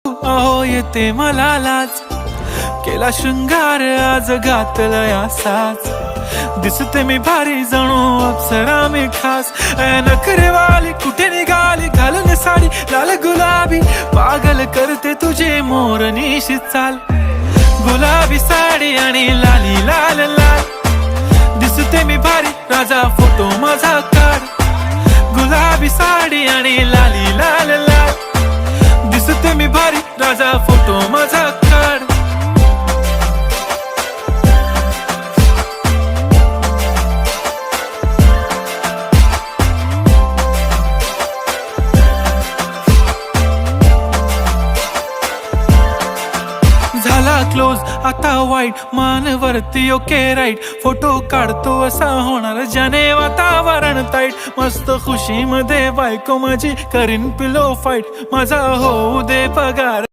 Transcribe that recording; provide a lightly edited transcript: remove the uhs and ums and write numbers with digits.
अहो येते मला लाज, केला शृंगार आज घातलाय असाच, दिसते मी भारी जणू अप्सरा मी खास. नखरेवाली कुठे निघाली घालून साडी लाल गुलाबी, पागल करते तुझे मोरनीशी चाल. गुलाबी साडी आणि लाली लाल लाल, दिसते मी भारी राजा फोटो माझा काढ. गुलाबी साडी आणि लाली लाल लाल, दिसते मी भारी राजा फोटो माझा काढ. झाला क्लोज आता वाईट, मानवरती ओके राईट, फोटो काढतो असा होणार ज्याने वातावरण ताईट. मस्त खुशी मध्ये बायको माझी करीन पिलो फाईट, माझा होऊ दे पगार.